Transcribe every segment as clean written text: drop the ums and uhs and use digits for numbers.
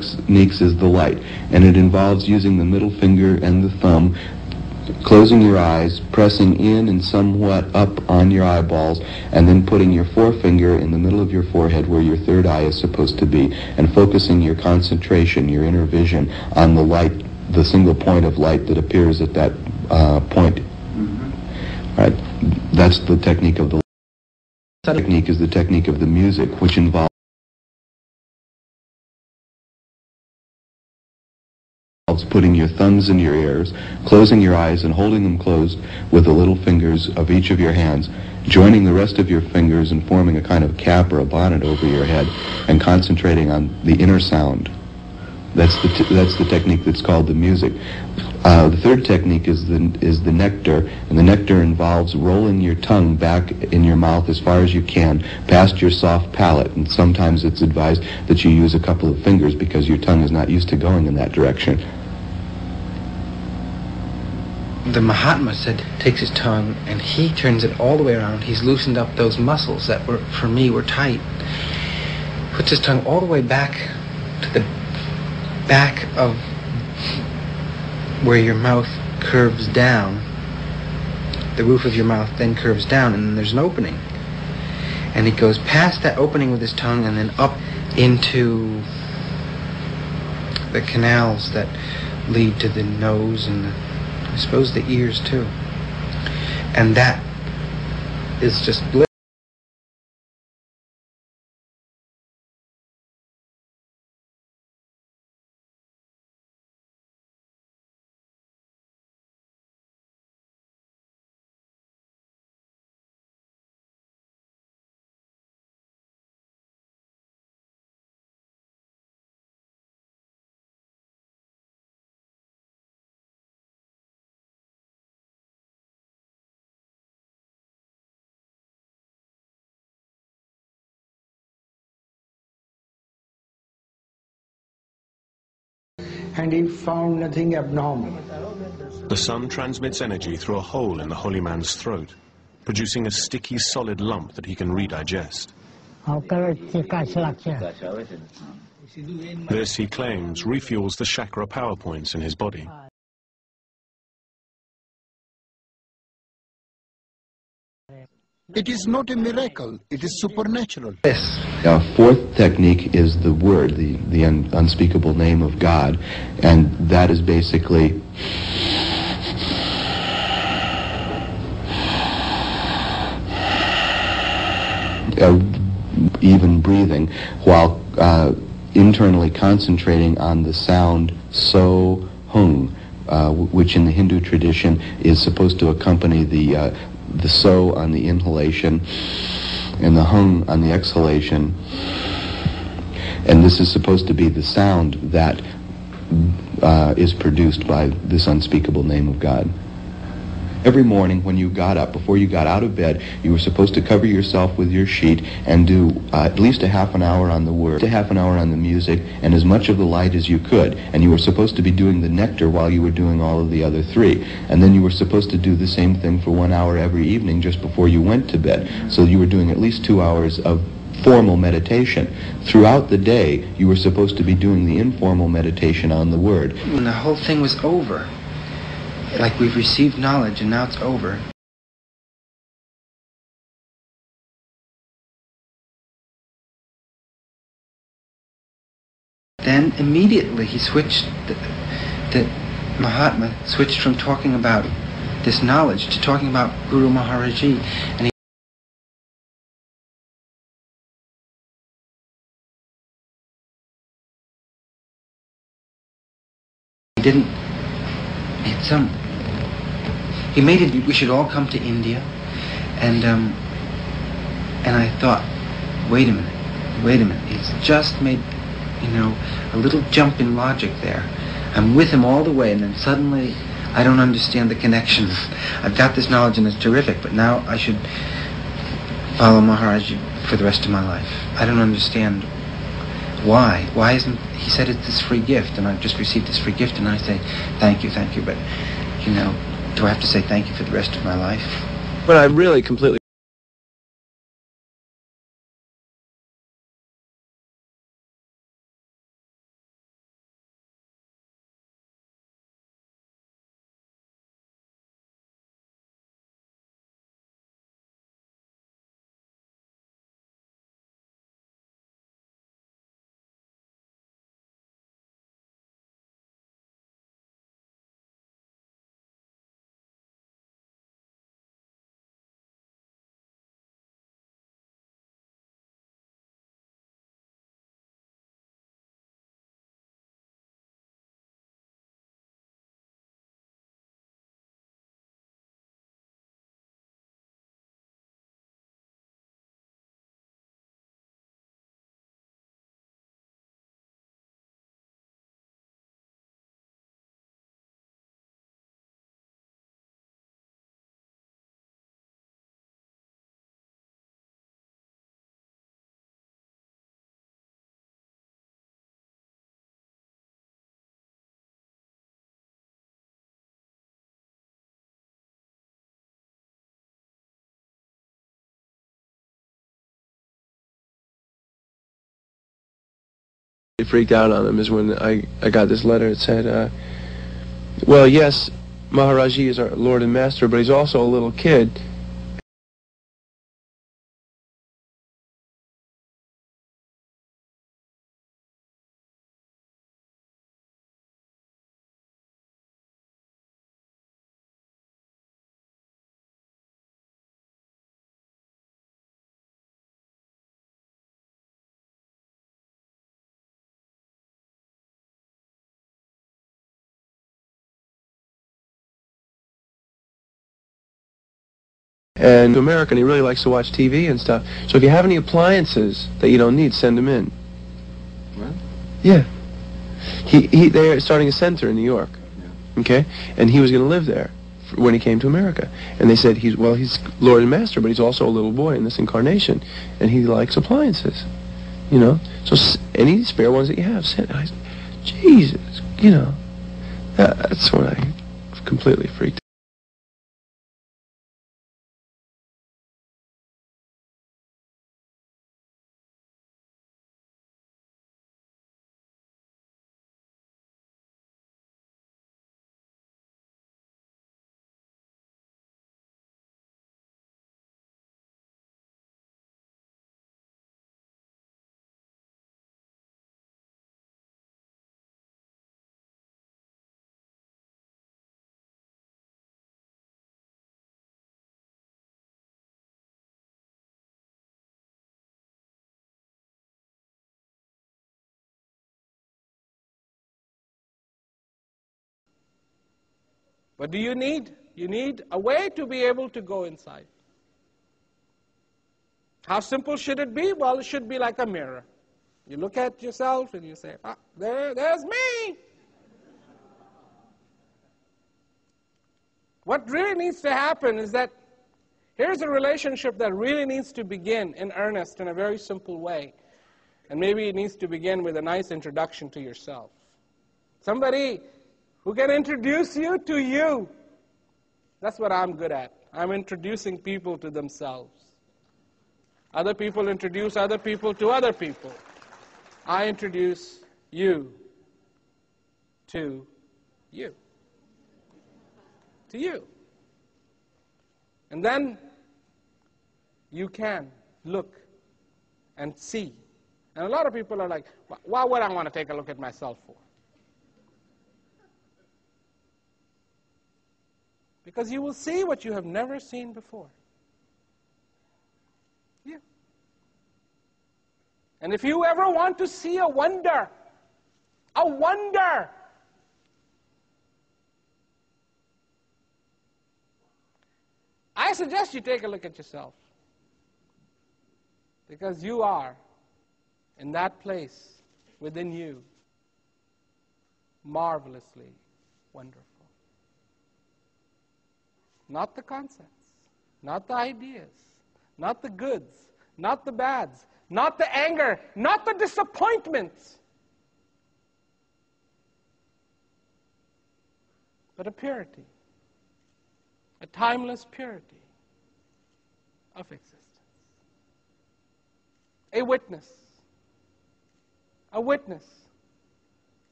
techniques is the light, and it involves using the middle finger and the thumb, closing your eyes, pressing in and somewhat up on your eyeballs, and then putting your forefinger in the middle of your forehead where your third eye is supposed to be, and focusing your concentration, your inner vision, on the light, the single point of light that appears at that point. All right, that's the technique of the technique is the technique of the music, which involves putting your thumbs in your ears, closing your eyes and holding them closed with the little fingers of each of your hands, joining the rest of your fingers and forming a kind of cap or a bonnet over your head, and concentrating on the inner sound. That's the technique that's called the music. The third technique is the nectar, and the nectar involves rolling your tongue back in your mouth as far as you can, past your soft palate, and sometimes it's advised that you use a couple of fingers because your tongue is not used to going in that direction. The Mahatma said, takes his tongue and he turns it all the way around. He's loosened up those muscles that were, for me, were tight. Puts his tongue all the way back to the back of where your mouth curves down. The roof of your mouth then curves down, and then there's an opening. And he goes past that opening with his tongue and then up into the canals that lead to the nose and I suppose the ears too. And that is just bliss. And he found nothing abnormal. The sun transmits energy through a hole in the holy man's throat, producing a sticky, solid lump that he can redigest. This, he claims, refuels the chakra power points in his body. It is not a miracle, it is supernatural. Yes. Fourth technique is the word, the unspeakable name of God, and that is basically even breathing while internally concentrating on the sound so hung, which in the Hindu tradition is supposed to accompany the so on the inhalation and the hung on the exhalation, and this is supposed to be the sound that is produced by this unspeakable name of God. Every morning when you got up, before you got out of bed, you were supposed to cover yourself with your sheet and do at least a half an hour on the word, a half an hour on the music, and as much of the light as you could. And you were supposed to be doing the nectar while you were doing all of the other three. And then you were supposed to do the same thing for 1 hour every evening just before you went to bed. So you were doing at least 2 hours of formal meditation. Throughout the day, you were supposed to be doing the informal meditation on the word. When the whole thing was over, like we've received knowledge and now it's over. Then immediately he switched, the Mahatma switched from talking about this knowledge to talking about Guru Maharaji. And he didn't, he made it, we should all come to India, and I thought, wait a minute, he's just made, a little jump in logic there. I'm with him all the way, and then suddenly I don't understand the connection. I've got this knowledge and it's terrific, but now I should follow Maharaji for the rest of my life. I don't understand why. Why isn't, he said it's this free gift, and I've just received this free gift, and I say, thank you, but, do I have to say thank you for the rest of my life? But I really completely freaked out on him is when I got this letter. It said, well, yes, Macharaji is our Lord and Master, but he's also a little kid. And to America, and he really likes to watch TV and stuff. So if you have any appliances that you don't need, send them in. What? Yeah. They're starting a center in New York. Yeah. Okay? And he was going to live there when he came to America. And they said, he's Lord and Master, but he's also a little boy in this incarnation. And he likes appliances. You know? So any spare ones that you have, send. I said, Jesus, you know. That's when I completely freaked out. What do you need? You need a way to be able to go inside. How simple should it be? Well, it should be like a mirror. You look at yourself and you say, ah, there's me. What really needs to happen is that here's a relationship that really needs to begin in earnest in a very simple way. And maybe it needs to begin with a nice introduction to yourself. Somebody who can introduce you to you. That's what I'm good at. I'm introducing people to themselves. Other people introduce other people to other people. I introduce you to you. To you. And then you can look and see. And a lot of people are like, why would I want to take a look at myself for? Because you will see what you have never seen before. Yeah. And if you ever want to see a wonder, I suggest you take a look at yourself. Because you are, in that place within you, marvelously wonderful. Not the concepts, not the ideas, not the goods, not the bads, not the anger, not the disappointments, but a purity, a timeless purity of existence. A witness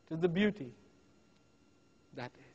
to the beauty that is.